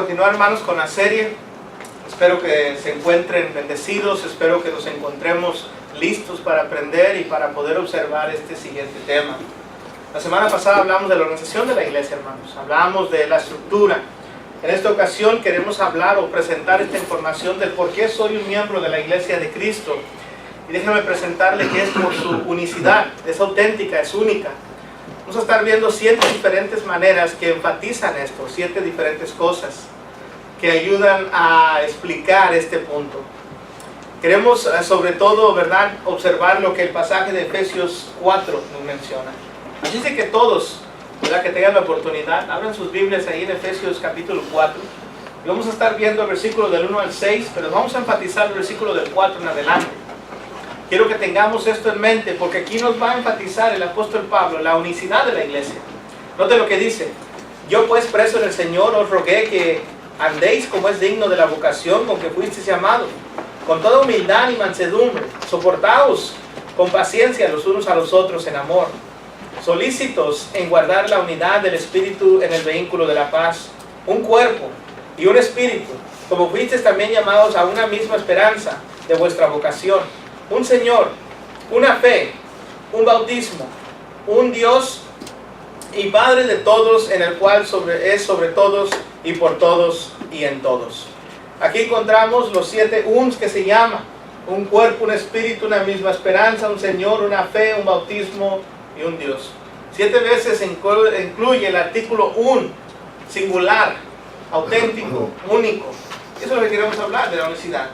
continuar, hermanos, con la serie. Espero que se encuentren bendecidos, espero que nos encontremos listos para aprender y para poder observar este siguiente tema. La semana pasada hablamos de la organización de la iglesia, hermanos. Hablamos de la estructura. En esta ocasión queremos hablar o presentar esta información del por qué soy un miembro de la iglesia de Cristo. Y déjenme presentarle que es por su unicidad, es auténtica, es única. Vamos a estar viendo 7 diferentes maneras que enfatizan esto, 7 diferentes cosas que ayudan a explicar este punto. Queremos sobre todo, ¿verdad?, observar lo que el pasaje de Efesios 4 nos menciona. Así que todos, ¿verdad?, que tengan la oportunidad, abran sus Biblias ahí en Efesios capítulo 4. Y vamos a estar viendo el versículo del 1 al 6, pero vamos a enfatizar el versículo del 4 en adelante. Quiero que tengamos esto en mente, porque aquí nos va a enfatizar el apóstol Pablo la unicidad de la iglesia. Note lo que dice: yo pues, preso en el Señor, os rogué que andéis como es digno de la vocación con que fuisteis llamados, con toda humildad y mansedumbre, soportaos con paciencia los unos a los otros en amor, solícitos en guardar la unidad del Espíritu en el vínculo de la paz, un cuerpo y un espíritu, como fuisteis también llamados a una misma esperanza de vuestra vocación, un Señor, una fe, un bautismo, un Dios y Padre de todos, en el cual es sobre todos y por todos y en todos. Aquí encontramos los 7 uns que se llama: un cuerpo, un espíritu, una misma esperanza, un Señor, una fe, un bautismo y un Dios. 7 veces incluye el artículo un, singular, auténtico, único. Eso es lo que queremos hablar de la unicidad.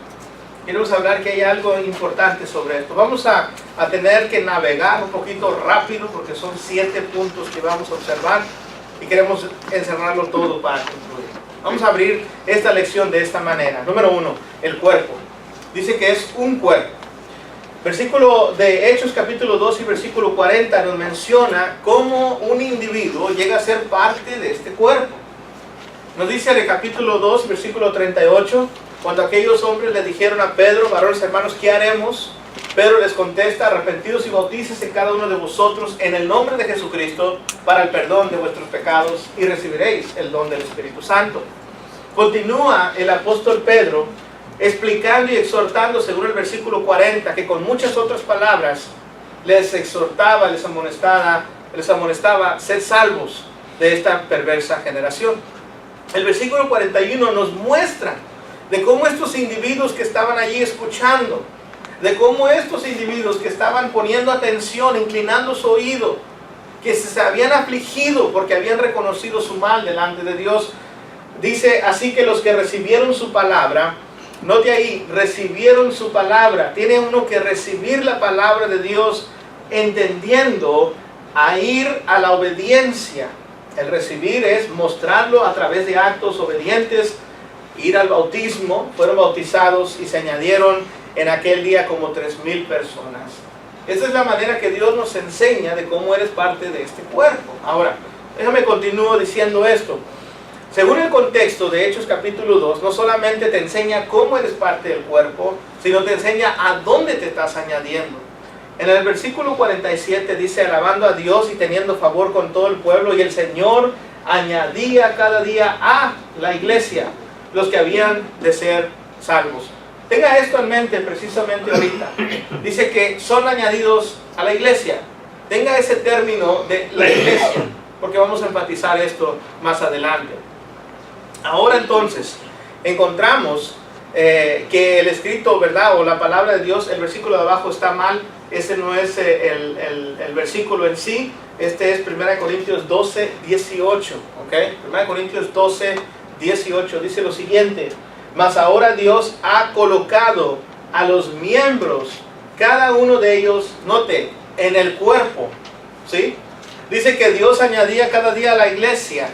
Queremos hablar que hay algo importante sobre esto. Vamos a tener que navegar un poquito rápido porque son 7 puntos que vamos a observar y queremos encerrarlo todo para concluir. Vamos a abrir esta lección de esta manera. Número 1, el cuerpo. Dice que es un cuerpo. Versículo de Hechos capítulo 2 y versículo 40 nos menciona cómo un individuo llega a ser parte de este cuerpo. Nos dice en el capítulo 2, versículo 38, cuando aquellos hombres le dijeron a Pedro: varones hermanos, ¿qué haremos? Pedro les contesta: arrepentidos y bautícese cada uno de vosotros en el nombre de Jesucristo para el perdón de vuestros pecados y recibiréis el don del Espíritu Santo. Continúa el apóstol Pedro explicando y exhortando, según el versículo 40, que con muchas otras palabras les exhortaba, les amonestaba ser salvos de esta perversa generación. El versículo 41 nos muestra de cómo estos individuos que estaban allí escuchando, de cómo estos individuos que estaban poniendo atención, inclinando su oído, que se habían afligido porque habían reconocido su mal delante de Dios. Dice: así que los que recibieron su palabra, note ahí, recibieron su palabra. Tiene uno que recibir la palabra de Dios entendiendo a ir a la obediencia. El recibir es mostrarlo a través de actos obedientes. Ir al bautismo, fueron bautizados y se añadieron en aquel día como 3,000 personas. Esa es la manera que Dios nos enseña de cómo eres parte de este cuerpo. Ahora, déjame continuar diciendo esto. Según el contexto de Hechos capítulo 2, no solamente te enseña cómo eres parte del cuerpo, sino te enseña a dónde te estás añadiendo. En el versículo 47 dice: alabando a Dios y teniendo favor con todo el pueblo, y el Señor añadía cada día a la iglesia los que habían de ser salvos. Tenga esto en mente precisamente ahorita. Dice que son añadidos a la iglesia. Tenga ese término de la iglesia, porque vamos a enfatizar esto más adelante. Ahora entonces, encontramos que el escrito, ¿verdad?, o la palabra de Dios, el versículo de abajo está mal. Ese no es el versículo en sí. Este es 1 Corintios 12, 18. ¿Ok? 1 Corintios 12, 18 dice lo siguiente: mas ahora Dios ha colocado a los miembros, cada uno de ellos, note, en el cuerpo. ¿Sí? Dice que Dios añadía cada día a la iglesia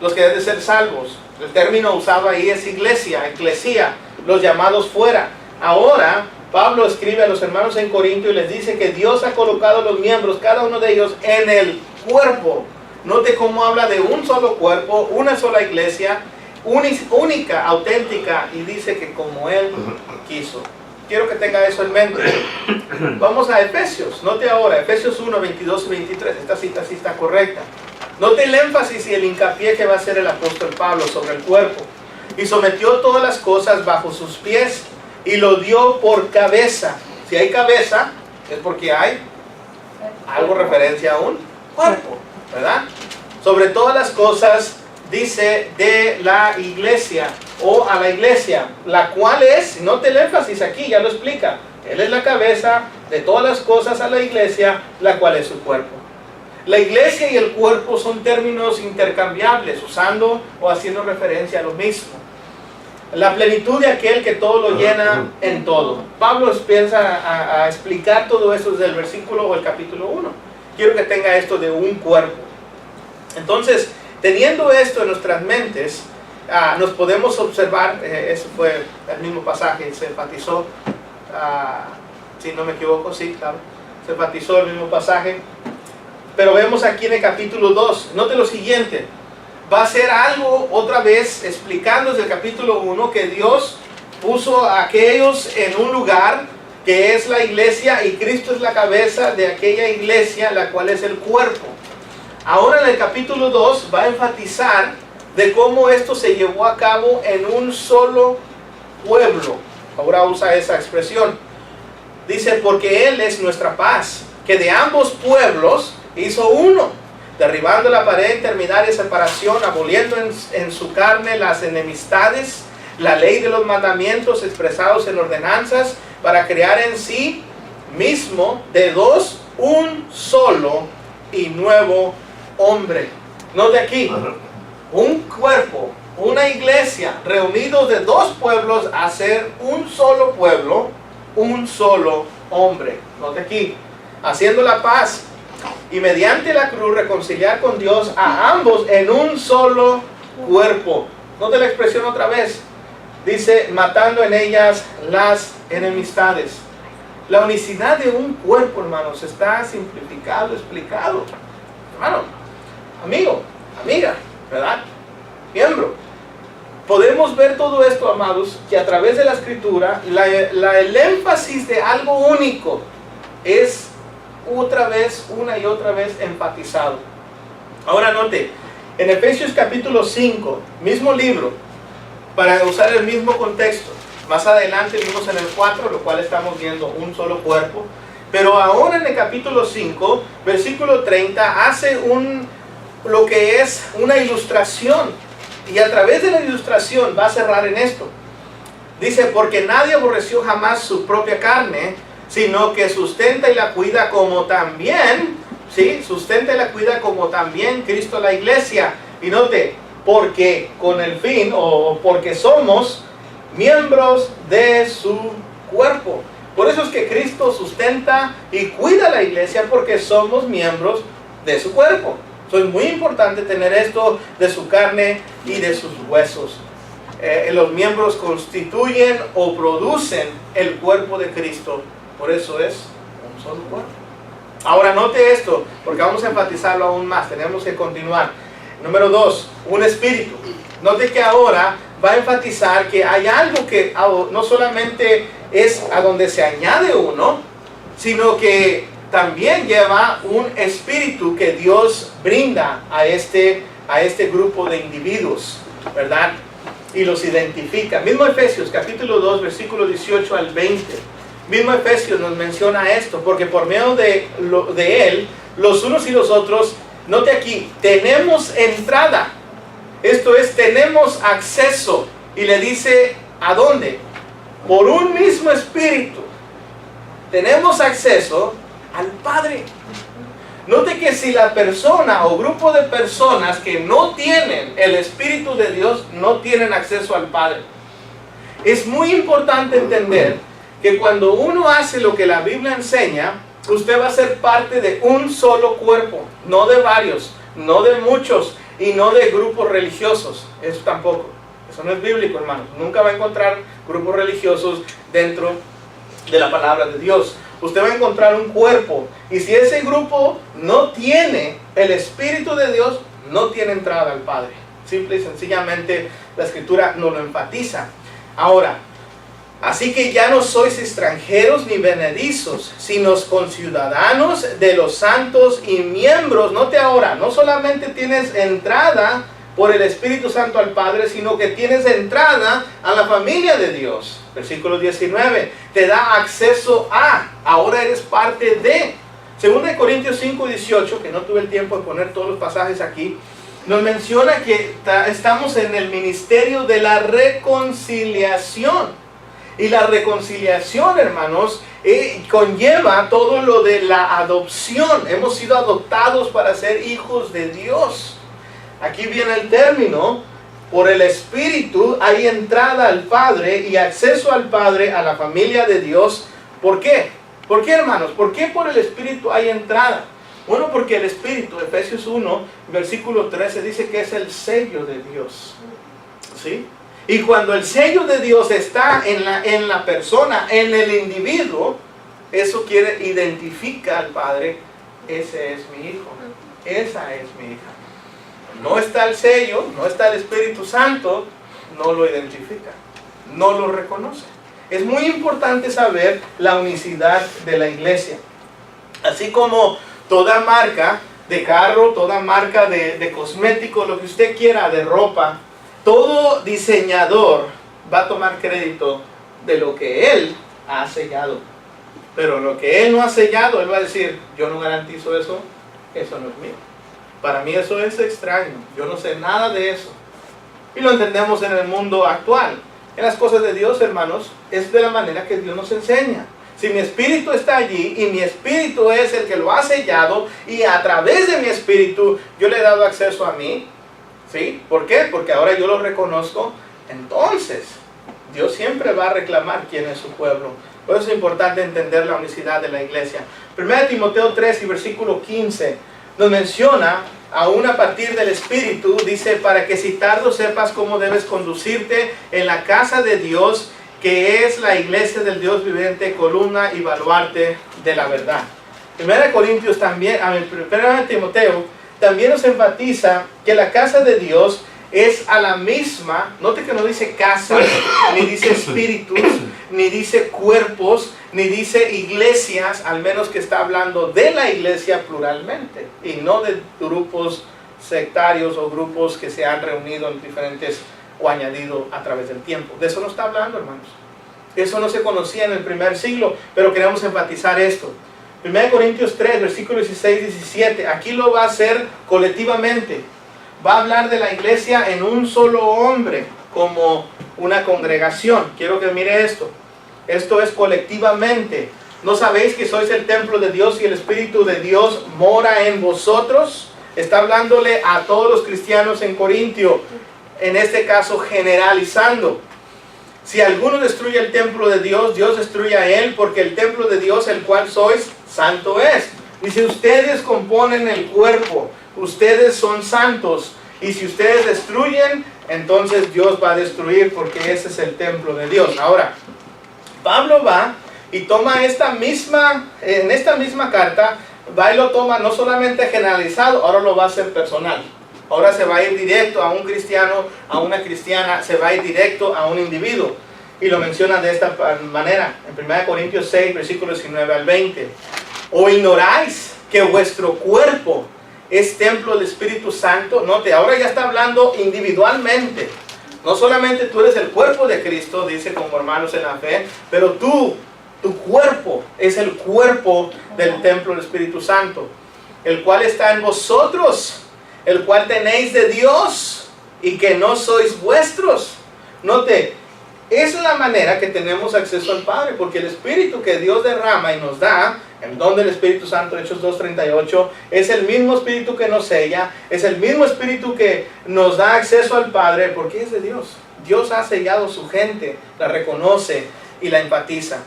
los que deben de ser salvos. El término usado ahí es iglesia, eclesía, los llamados fuera. Ahora Pablo escribe a los hermanos en Corinto y les dice que Dios ha colocado a los miembros, cada uno de ellos, en el cuerpo. Note cómo habla de un solo cuerpo, una sola iglesia, única, auténtica, y dice que como Él quiso. Quiero que tenga eso en mente. Vamos a Efesios. Note ahora, Efesios 1, 22 y 23. Esta cita sí está correcta. Note el énfasis y el hincapié que va a hacer el apóstol Pablo sobre el cuerpo. y sometió todas las cosas bajo sus pies y lo dio por cabeza. Si hay cabeza, es porque hay algo referencia a un cuerpo, ¿verdad? Sobre todas las cosas, dice, de la iglesia, o a la iglesia, la cual es, note el énfasis aquí, ya lo explica, Él es la cabeza de todas las cosas a la iglesia, la cual es su cuerpo. La iglesia y el cuerpo son términos intercambiables, usando o haciendo referencia a lo mismo. La plenitud de aquel que todo lo llena en todo. Pablo empieza a explicar todo eso desde el versículo o el capítulo 1. Quiero que tenga esto de un cuerpo. Entonces, teniendo esto en nuestras mentes, nos podemos observar, eso fue el mismo pasaje, se enfatizó, si no me equivoco, sí, claro, se enfatizó el mismo pasaje. Pero vemos aquí en el capítulo 2, note lo siguiente, va a ser algo otra vez explicando desde el capítulo 1 que Dios puso a aquellos en un lugar que es la iglesia y Cristo es la cabeza de aquella iglesia, la cual es el cuerpo. Ahora en el capítulo 2 va a enfatizar de cómo esto se llevó a cabo en un solo pueblo. Ahora usa esa expresión. Dice, porque Él es nuestra paz, que de ambos pueblos hizo uno, derribando la pared interminaria de separación, aboliendo en su carne las enemistades, la ley de los mandamientos expresados en ordenanzas, para crear en sí mismo de dos un solo y nuevo hombre. Note aquí, un cuerpo, una iglesia, reunidos de dos pueblos a ser un solo pueblo, un solo hombre. Note aquí, haciendo la paz y mediante la cruz reconciliar con Dios a ambos en un solo cuerpo. Note la expresión otra vez. Dice, matando en ellas las enemistades. La unicidad de un cuerpo, hermanos, está simplificado, explicado. Hermano, amigo, amiga, ¿verdad? Miembro. Podemos ver todo esto, amados, que a través de la Escritura, el énfasis de algo único es otra vez, una y otra vez enfatizado. Ahora note, en Efesios capítulo 5, mismo libro, para usar el mismo contexto. Más adelante vimos en el 4, lo cual estamos viendo un solo cuerpo. Pero ahora en el capítulo 5, versículo 30, hace lo que es una ilustración. Y a través de la ilustración va a cerrar en esto. Dice, porque nadie aborreció jamás su propia carne, sino que sustenta y la cuida como también, ¿sí? Sustenta y la cuida como también Cristo la iglesia. Y note, porque con el fin, o porque somos miembros de su cuerpo. Por eso es que Cristo sustenta y cuida la iglesia, porque somos miembros de su cuerpo. Entonces es muy importante tener esto de su carne y de sus huesos. Los miembros constituyen o producen el cuerpo de Cristo. Por eso es un solo cuerpo. Ahora note esto, porque vamos a enfatizarlo aún más. Tenemos que continuar. Número 2, un espíritu. Note que ahora va a enfatizar que hay algo que no solamente es a donde se añade uno, sino que también lleva un espíritu que Dios brinda a este grupo de individuos, ¿verdad? Y los identifica. Mismo Efesios capítulo 2, versículo 18 al 20. Mismo Efesios nos menciona esto, porque por medio de Él, los unos y los otros, note aquí, tenemos entrada. Esto es, tenemos acceso. Y le dice, ¿a dónde? Por un mismo espíritu. Tenemos acceso al Padre. Note que si la persona o grupo de personas que no tienen el Espíritu de Dios, no tienen acceso al Padre. Es muy importante entender que cuando uno hace lo que la Biblia enseña, usted va a ser parte de un solo cuerpo, no de varios, no de muchos y no de grupos religiosos. Eso tampoco, eso no es bíblico, hermanos. Nunca va a encontrar grupos religiosos dentro de la palabra de Dios. Usted va a encontrar un cuerpo, y si ese grupo no tiene el Espíritu de Dios, no tiene entrada al Padre. Simple y sencillamente la Escritura nos lo enfatiza. Ahora, así que ya no sois extranjeros ni venedizos, sino conciudadanos de los santos y miembros. Note ahora, no solamente tienes entrada por el Espíritu Santo al Padre, sino que tienes entrada a la familia de Dios. Versículo 19, te da acceso a, ahora eres parte de. Según de Corintios 5, 18, que no tuve el tiempo de poner todos los pasajes aquí, nos menciona que estamos en el ministerio de la reconciliación. Y la reconciliación, hermanos, conlleva todo lo de la adopción. Hemos sido adoptados para ser hijos de Dios. Aquí viene el término, por el Espíritu hay entrada al Padre y acceso al Padre, a la familia de Dios. ¿Por qué? ¿Por qué, hermanos? ¿Por qué por el Espíritu hay entrada? Bueno, porque el Espíritu, Efesios 1, versículo 13, dice que es el sello de Dios. ¿Sí? Y cuando el sello de Dios está en la persona, en el individuo, eso identifica al Padre. Ese es mi hijo, esa es mi hija. No está el sello, no está el Espíritu Santo, no lo identifica, no lo reconoce. Es muy importante saber la unicidad de la iglesia. Así como toda marca de carro, toda marca de cosméticos, lo que usted quiera, de ropa, todo diseñador va a tomar crédito de lo que él ha sellado. Pero lo que él no ha sellado, él va a decir, yo no garantizo eso, eso no es mío. Para mí eso es extraño, yo no sé nada de eso. Y lo entendemos en el mundo actual. En las cosas de Dios, hermanos, es de la manera que Dios nos enseña. Si mi espíritu está allí y mi espíritu es el que lo ha sellado y a través de mi espíritu yo le he dado acceso a mí, ¿sí? ¿Por qué? Porque ahora yo lo reconozco. Entonces, Dios siempre va a reclamar quién es su pueblo. Por eso es importante entender la unicidad de la iglesia. 1 Timoteo 3 y versículo 15 nos menciona, aún a partir del Espíritu, dice, para que si tardo sepas cómo debes conducirte en la casa de Dios, que es la iglesia del Dios viviente, columna y baluarte de la verdad. 1 Corintios también, 1 Timoteo también nos enfatiza que la casa de Dios es a la misma, note que no dice casas, ni dice espíritus, ni dice cuerpos, ni dice iglesias, al menos que está hablando de la iglesia pluralmente, y no de grupos sectarios o grupos que se han reunido en diferentes o añadido a través del tiempo. De eso no está hablando, hermanos. Eso no se conocía en el primer siglo, pero queremos enfatizar esto. 1 Corintios 3, versículos 16 y 17, aquí lo va a hacer colectivamente. Va a hablar de la iglesia en un solo hombre, como una congregación. Quiero que mire esto. Esto es colectivamente. ¿No sabéis que sois el templo de Dios y el Espíritu de Dios mora en vosotros? Está hablándole a todos los cristianos en Corintio, en este caso generalizando. Si alguno destruye el templo de Dios, Dios destruye a él, porque el templo de Dios, el cual sois, santo es. Dice, ustedes componen el cuerpo, ustedes son santos, y si ustedes destruyen, entonces Dios va a destruir, porque ese es el templo de Dios. Ahora, Pablo va y toma en esta misma carta, va y lo toma no solamente generalizado, ahora lo va a hacer personal. Ahora se va a ir directo a un cristiano, a una cristiana, se va a ir directo a un individuo. Y lo menciona de esta manera, en 1 Corintios 6, versículos 19 al 20. ¿O ignoráis que vuestro cuerpo es templo del Espíritu Santo? Note, ahora ya está hablando individualmente. No solamente tú eres el cuerpo de Cristo, dice como hermanos en la fe, pero tu cuerpo es el cuerpo del templo del Espíritu Santo, el cual está en vosotros, el cual tenéis de Dios y que no sois vuestros. Note, esa es la manera que tenemos acceso al Padre, porque el Espíritu que Dios derrama y nos da, el don del Espíritu Santo, Hechos 2:38, es el mismo Espíritu que nos sella, es el mismo Espíritu que nos da acceso al Padre, porque es de Dios. Dios ha sellado su gente, la reconoce y la enfatiza.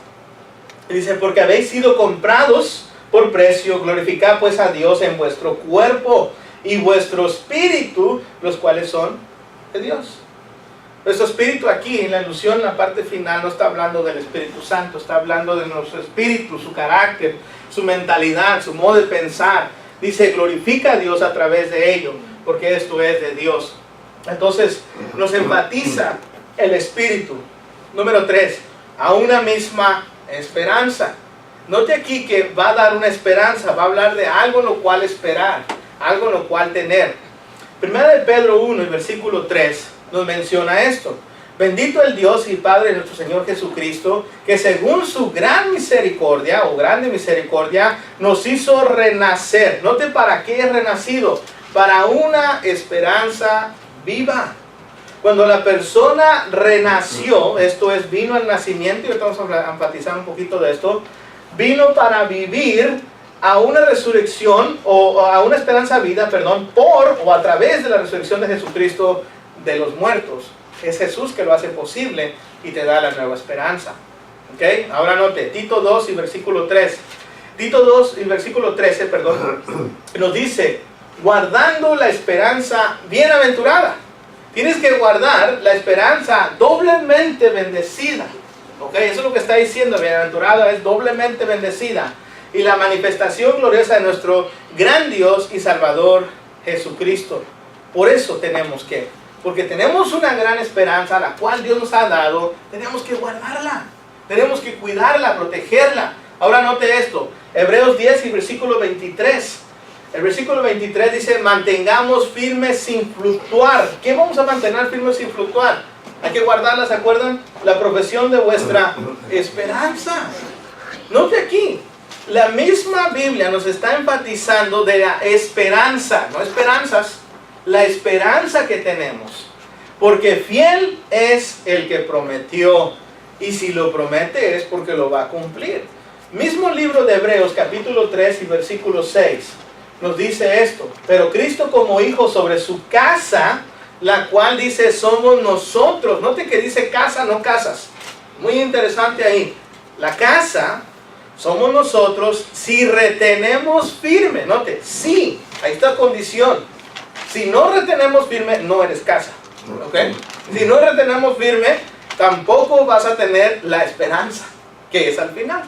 Y dice, porque habéis sido comprados por precio, glorificad pues a Dios en vuestro cuerpo y vuestro espíritu, los cuales son de Dios. Nuestro espíritu aquí, en la alusión, en la parte final, no está hablando del Espíritu Santo, está hablando de nuestro espíritu, su carácter, su mentalidad, su modo de pensar. Dice, glorifica a Dios a través de ello, porque esto es de Dios. Entonces, nos enfatiza el espíritu. Número 3, a una misma esperanza. Note aquí que va a dar una esperanza, va a hablar de algo en lo cual esperar, algo en lo cual tener. Primera de Pedro 1 y versículo 3 nos menciona esto. Bendito el Dios y Padre de nuestro Señor Jesucristo, que según su gran misericordia o grande misericordia nos hizo renacer. Note para qué es renacido. Para una esperanza viva. Cuando la persona renació, esto es, vino al nacimiento, y ahorita vamos a enfatizar un poquito de esto, vino para vivir a una resurrección o a una esperanza vida, perdón, por o a través de la resurrección de Jesucristo de los muertos. Es Jesús que lo hace posible y te da la nueva esperanza. ¿Ok? Ahora note, Tito 2 y versículo 3. Tito 2 y versículo 13, perdón, nos dice, guardando la esperanza bienaventurada. Tienes que guardar la esperanza doblemente bendecida. ¿Ok? Eso es lo que está diciendo, bienaventurada es doblemente bendecida. Y la manifestación gloriosa de nuestro gran Dios y Salvador Jesucristo. Por eso tenemos que, porque tenemos una gran esperanza, la cual Dios nos ha dado, tenemos que guardarla, tenemos que cuidarla, protegerla. Ahora note esto, Hebreos 10 y versículo 23. El versículo 23 dice, mantengamos firmes sin fluctuar. ¿Qué vamos a mantener firmes sin fluctuar? Hay que guardarla, ¿se acuerdan? La profesión de vuestra esperanza. Note aquí, la misma Biblia nos está enfatizando de la esperanza, no esperanzas, la esperanza que tenemos. Porque fiel es el que prometió, y si lo promete es porque lo va a cumplir. Mismo libro de Hebreos, capítulo 3 y versículo 6, nos dice esto, pero Cristo como hijo sobre su casa, la cual dice somos nosotros. Note que dice casa, no casas. Muy interesante ahí. La casa somos nosotros si retenemos firme. Note, sí, ahí está condición. Si no retenemos firme, no eres casa. ¿Ok? Si no retenemos firme, tampoco vas a tener la esperanza, que es al final.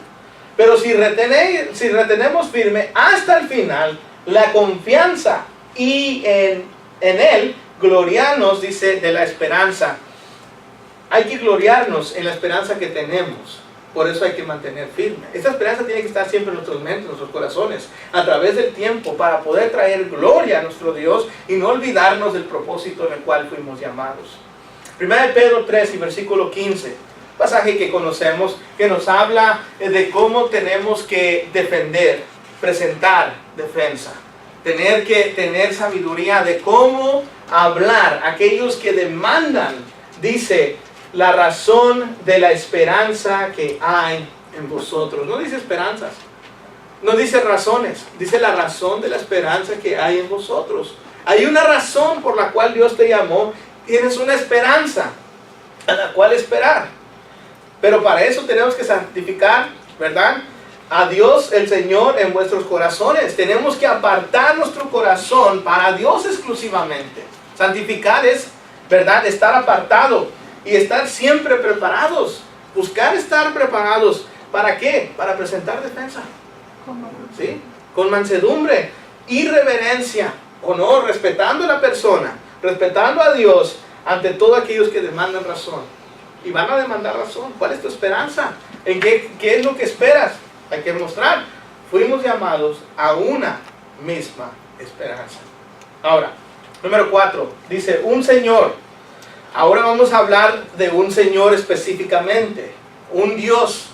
Pero si retenemos firme hasta el final, la confianza y en Él, gloriarnos, dice, de la esperanza. Hay que gloriarnos en la esperanza que tenemos. Por eso hay que mantener firme. Esta esperanza tiene que estar siempre en nuestras mentes, en nuestros corazones, a través del tiempo, para poder traer gloria a nuestro Dios y no olvidarnos del propósito en el cual fuimos llamados. Primera de Pedro 3 y versículo 15. Pasaje que conocemos, que nos habla de cómo tenemos que defender, presentar defensa. Tener que tener sabiduría de cómo hablar. Aquellos que demandan, dice, la razón de la esperanza que hay en vosotros. No dice esperanzas, no dice razones, dice la razón de la esperanza que hay en vosotros. Hay una razón por la cual Dios te llamó. Tienes una esperanza a la cual esperar. Pero para eso tenemos que santificar, ¿verdad?, a Dios el Señor en vuestros corazones. Tenemos que apartar nuestro corazón para Dios exclusivamente. Santificar es, ¿verdad?, estar apartado y estar siempre preparados. Buscar estar preparados. ¿Para qué? Para presentar defensa. ¿Sí? Con mansedumbre y reverencia, honor, respetando a la persona, respetando a Dios ante todos aquellos que demandan razón. Y van a demandar razón. ¿Cuál es tu esperanza? ¿En qué es lo que esperas? Hay que mostrar. Fuimos llamados a una misma esperanza. Ahora, número 4. Dice, un Señor. Ahora vamos a hablar de un Señor específicamente. Un Dios.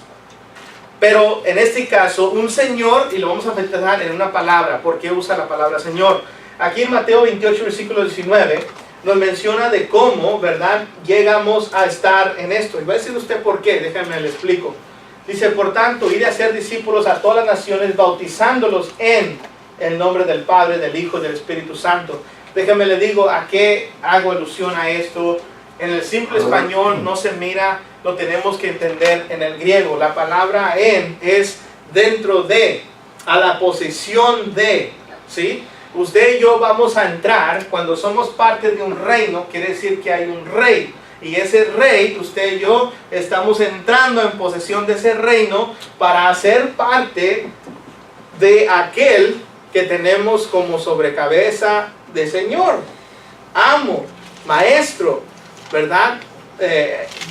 Pero en este caso, un Señor, y lo vamos a enfatizar en una palabra. ¿Por qué usa la palabra Señor? Aquí en Mateo 28, versículo 19, nos menciona de cómo, ¿verdad?, llegamos a estar en esto. Y va a decir usted por qué, déjame le explico. Dice, por tanto, id a hacer discípulos a todas las naciones, bautizándolos en el nombre del Padre, del Hijo y del Espíritu Santo. Déjame le digo a qué hago alusión a esto. En el simple español no se mira, lo tenemos que entender en el griego. La palabra en es dentro de, a la posición de, ¿sí? Usted y yo vamos a entrar, cuando somos parte de un reino, quiere decir que hay un rey. Y ese rey, usted y yo, estamos entrando en posesión de ese reino para ser parte de aquel que tenemos como sobrecabeza de Señor, amo, maestro, ¿verdad?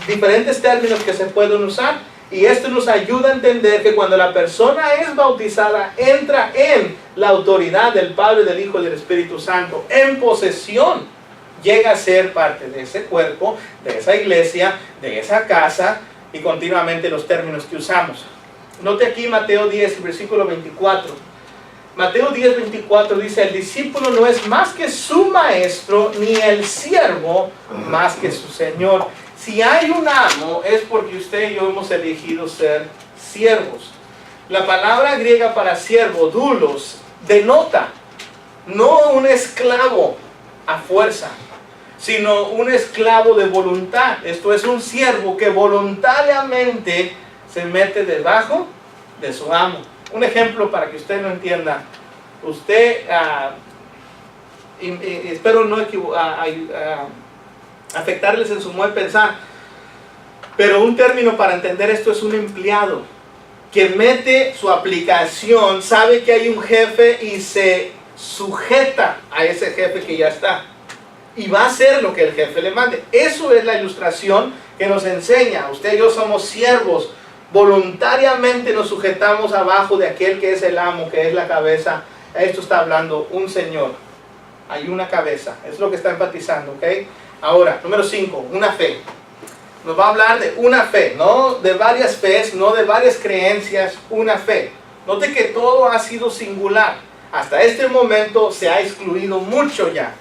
Diferentes términos que se pueden usar. Y esto nos ayuda a entender que cuando la persona es bautizada, entra en la autoridad del Padre, del Hijo y del Espíritu Santo, en posesión. Llega a ser parte de ese cuerpo, de esa iglesia, de esa casa, y continuamente los términos que usamos. Note aquí Mateo 10, versículo 24. Mateo 10, 24 dice: el discípulo no es más que su maestro, ni el siervo más que su señor. Si hay un amo, es porque usted y yo hemos elegido ser siervos. La palabra griega para siervo, doulos, denota no un esclavo a fuerza, sino un esclavo de voluntad. Esto es un siervo que voluntariamente se mete debajo de su amo. Un ejemplo para que usted lo entienda. Usted, espero no afectarles en su modo de pensar, pero un término para entender esto es un empleado que mete su aplicación, sabe que hay un jefe y se sujeta a ese jefe que ya está. Y va a hacer lo que el jefe le mande. Eso es la ilustración que nos enseña. Usted y yo somos siervos. Voluntariamente nos sujetamos abajo de aquel que es el amo, que es la cabeza. Esto está hablando un señor. Hay una cabeza. Es lo que está enfatizando, ¿ok? Ahora, número 5, una fe. Nos va a hablar de una fe, no de varias fees, no de varias creencias, una fe. Note que todo ha sido singular. Hasta este momento se ha excluido mucho ya.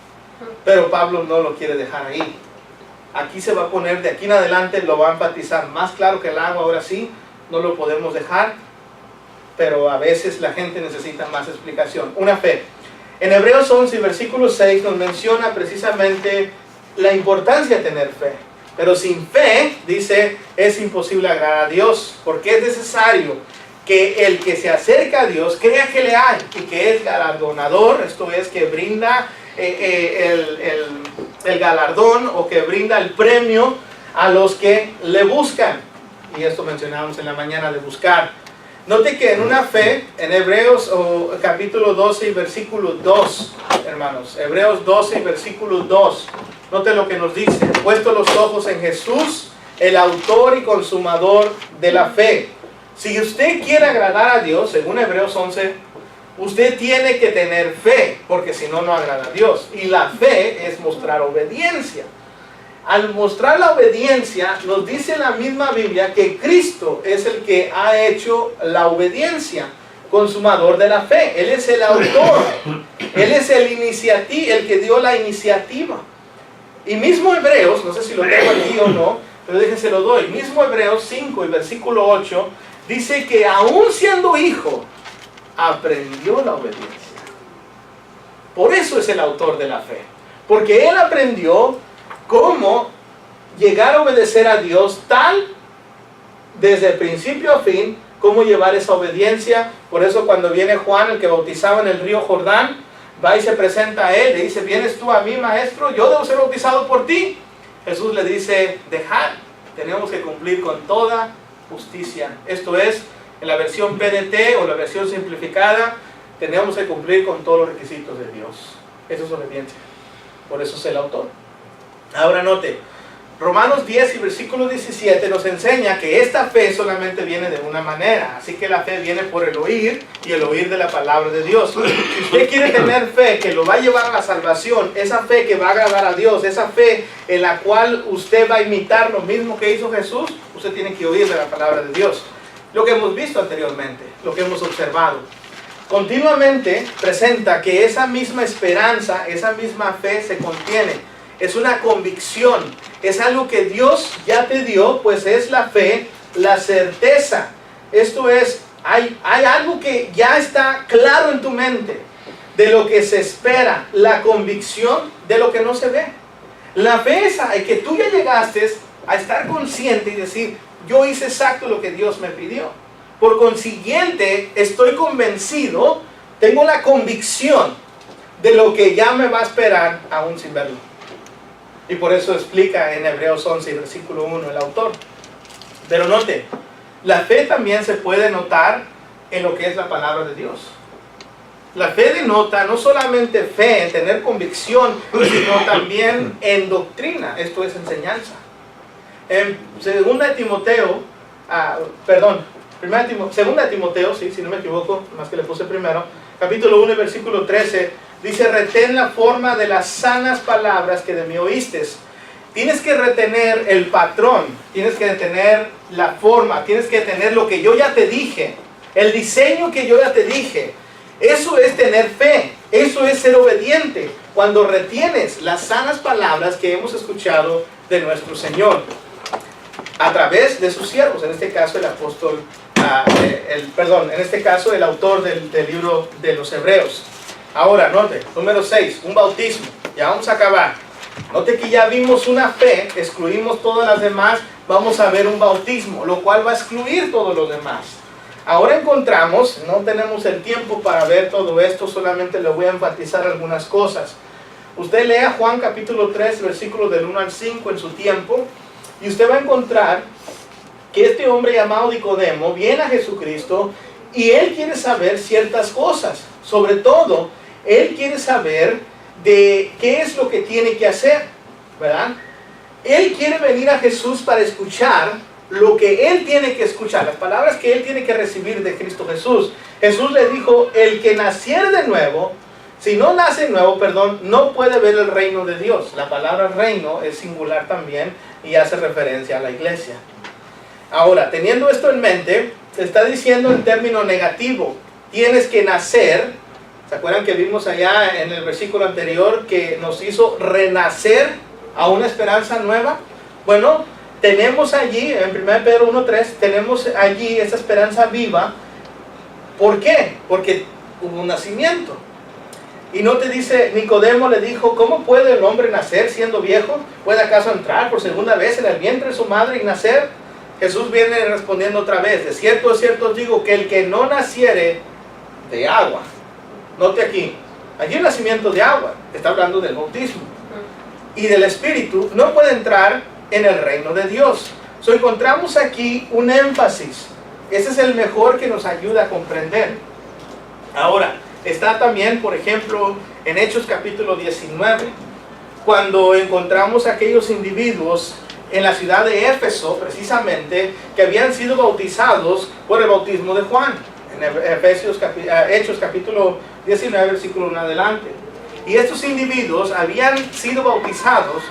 Pero Pablo no lo quiere dejar ahí. Aquí se va a poner, de aquí en adelante lo va a enfatizar más claro que el agua. Ahora sí, no lo podemos dejar, pero a veces la gente necesita más explicación. Una fe. En Hebreos 11, versículo 6 nos menciona precisamente la importancia de tener fe. Pero sin fe, dice, es imposible agradar a Dios, porque es necesario que el que se acerca a Dios crea que le hay y que es galardonador, esto es, que brinda el galardón o que brinda el premio a los que le buscan. Y esto mencionábamos en la mañana de buscar. Note que en una fe, en Hebreos capítulo 12 y versículo 2, hermanos, Hebreos 12 y versículo 2, note lo que nos dice: puesto los ojos en Jesús, el autor y consumador de la fe. Si usted quiere agradar a Dios, según Hebreos 11, usted tiene que tener fe, porque si no, no agrada a Dios. Y la fe es mostrar obediencia. Al mostrar la obediencia, nos dice la misma Biblia que Cristo es el que ha hecho la obediencia, consumador de la fe. Él es el autor, Él es el que dio la iniciativa. Y mismo Hebreos, no sé si lo tengo aquí o no, pero déjense lo doy. Mismo Hebreos 5 y versículo 8, dice que aún siendo hijo, aprendió la obediencia. Por eso es el autor de la fe, porque él aprendió cómo llegar a obedecer a Dios tal, desde principio a fin, cómo llevar esa obediencia. Por eso cuando viene Juan, el que bautizaba en el río Jordán, va y se presenta a él, le dice: ¿vienes tú a mí, maestro? Yo debo ser bautizado por ti. Jesús le dice: dejad, tenemos que cumplir con toda justicia. Esto es, en la versión PDT o la versión simplificada, tenemos que cumplir con todos los requisitos de Dios. Eso es obediencia. Por eso es el autor. Ahora note, Romanos 10 y versículo 17 nos enseña que esta fe solamente viene de una manera. Así que la fe viene por el oír, y el oír de la palabra de Dios. Si usted quiere tener fe que lo va a llevar a la salvación, esa fe que va a agradar a Dios, esa fe en la cual usted va a imitar lo mismo que hizo Jesús, usted tiene que oír de la palabra de Dios. Lo que hemos visto anteriormente, lo que hemos observado. Continuamente presenta que esa misma esperanza, esa misma fe se contiene. Es una convicción, es algo que Dios ya te dio, pues es la fe, la certeza. Esto es, hay algo que ya está claro en tu mente, de lo que se espera, la convicción de lo que no se ve. La fe es que tú ya llegaste a estar consciente y decir: yo hice exacto lo que Dios me pidió. Por consiguiente, estoy convencido, tengo la convicción de lo que ya me va a esperar aún sin verlo. Y por eso explica en Hebreos 11, versículo 1, el autor. Pero note, la fe también se puede notar en lo que es la palabra de Dios. La fe denota no solamente fe en tener convicción, sino también en doctrina, esto es enseñanza. En 2 Timoteo, Segunda de Timoteo, sí, si no me equivoco, más que le puse primero, capítulo 1, versículo 13, dice: retén la forma de las sanas palabras que de mí oíste. Tienes que retener el patrón, tienes que retener la forma, tienes que tener lo que yo ya te dije, el diseño que yo ya te dije. Eso es tener fe, eso es ser obediente, cuando retienes las sanas palabras que hemos escuchado de nuestro Señor, a través de sus siervos, en este caso el apóstol, en este caso el autor del libro de los Hebreos. Ahora, note, número 6, un bautismo, ya vamos a acabar. Note que ya vimos una fe, excluimos todas las demás, vamos a ver un bautismo, lo cual va a excluir todos los demás. Ahora encontramos, no tenemos el tiempo para ver todo esto, solamente le voy a enfatizar algunas cosas. Usted lea Juan capítulo 3, versículos del 1 al 5 en su tiempo, y usted va a encontrar que este hombre llamado Nicodemo viene a Jesucristo y él quiere saber ciertas cosas. Sobre todo, él quiere saber de qué es lo que tiene que hacer, ¿verdad? Él quiere venir a Jesús para escuchar lo que él tiene que escuchar, las palabras que él tiene que recibir de Cristo Jesús. Jesús le dijo: el que naciere de nuevo, si no nace de nuevo, no puede ver el reino de Dios. La palabra reino es singular también y hace referencia a la iglesia. Ahora, teniendo esto en mente, se está diciendo en término negativo: tienes que nacer. ¿Se acuerdan que vimos allá en el versículo anterior que nos hizo renacer a una esperanza nueva? Bueno, tenemos allí, en 1 Pedro 1:3, tenemos allí esa esperanza viva. ¿Por qué? Porque hubo un nacimiento. Y no te dice, Nicodemo le dijo: ¿cómo puede el hombre nacer siendo viejo? ¿Puede acaso entrar por segunda vez en el vientre de su madre y nacer? Jesús viene respondiendo otra vez: de cierto os digo que el que no naciere de agua. Note aquí el nacimiento de agua, está hablando del bautismo, y del Espíritu, no puede entrar en el reino de Dios. Encontramos aquí un énfasis. Ese es el mejor que nos ayuda a comprender. Ahora, está también, por ejemplo, en Hechos capítulo 19, cuando encontramos a aquellos individuos en la ciudad de Éfeso, precisamente, que habían sido bautizados por el bautismo de Juan. En Hechos capítulo 19, versículo 1 adelante. Y estos individuos habían sido bautizados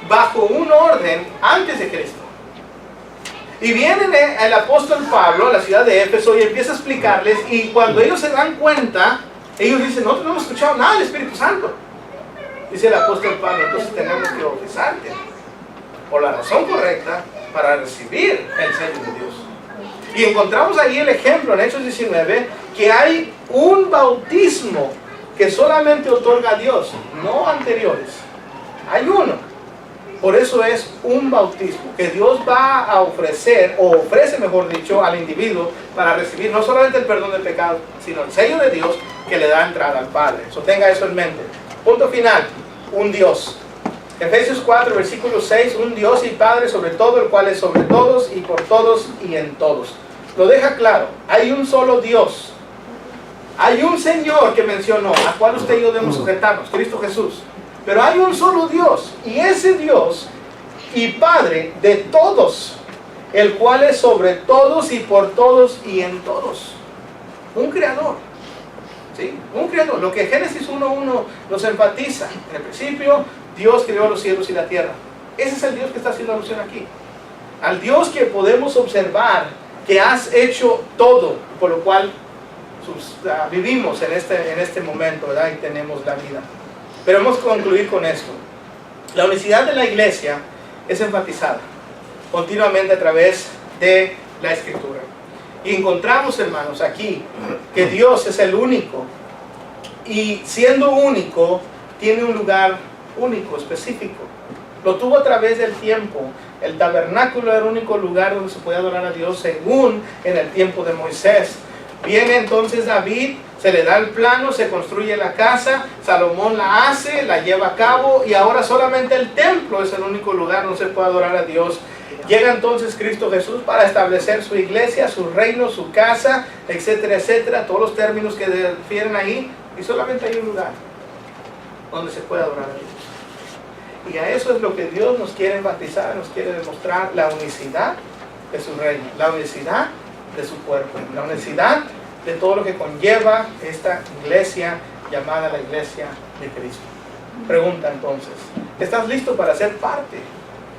bajo un orden antes de Cristo. Y viene el apóstol Pablo a la ciudad de Éfeso y empieza a explicarles, y cuando ellos se dan cuenta, ellos dicen: nosotros no hemos escuchado nada del Espíritu Santo. Dice el apóstol Pablo: entonces tenemos que bautizarte por la razón correcta para recibir el sello de Dios. Y encontramos ahí el ejemplo en Hechos 19, que hay un bautismo que solamente otorga a Dios, no anteriores. Hay uno. Por eso es un bautismo que Dios va a ofrecer, o ofrece mejor dicho, al individuo para recibir no solamente el perdón del pecado, sino el sello de Dios que le da entrada al Padre. Tenga eso en mente. Punto final: un Dios. Efesios 4, versículo 6, un Dios y Padre sobre todo, el cual es sobre todos y por todos y en todos. Lo deja claro: hay un solo Dios. Hay un Señor que mencionó, a cual usted y yo debemos sujetarnos, Cristo Jesús. Pero hay un solo Dios, y ese Dios y Padre de todos, el cual es sobre todos y por todos y en todos. Un Creador. ¿Sí? Un Creador. Lo que Génesis 1:1 nos enfatiza: en el principio Dios creó los cielos y la tierra. Ese es el Dios que está haciendo alusión aquí. Al Dios que podemos observar que has hecho todo, por lo cual vivimos en este momento, ¿verdad? Y tenemos la vida. Pero vamos a concluir con esto. La unicidad de la iglesia es enfatizada continuamente a través de la Escritura. Y encontramos, hermanos, aquí que Dios es el único. Y siendo único, tiene un lugar único, específico. Lo tuvo a través del tiempo. El tabernáculo era el único lugar donde se podía adorar a Dios, según en el tiempo de Moisés. Viene entonces David, se le da el plano, se construye la casa, Salomón la hace, la lleva a cabo, y ahora solamente el templo es el único lugar donde se puede adorar a Dios. Llega entonces Cristo Jesús para establecer su iglesia, su reino, su casa, etcétera, etcétera, todos los términos que refieren ahí, y solamente hay un lugar donde se puede adorar a Dios. Y a eso es lo que Dios nos quiere enfatizar, nos quiere demostrar: la unicidad de su reino, la universidad de su cuerpo, la universidad de todo lo que conlleva esta iglesia llamada la iglesia de Cristo. Pregunta entonces, ¿estás listo para ser parte?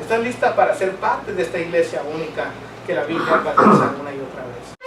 ¿Estás lista para ser parte de esta iglesia única que la Biblia enfatiza una y otra vez?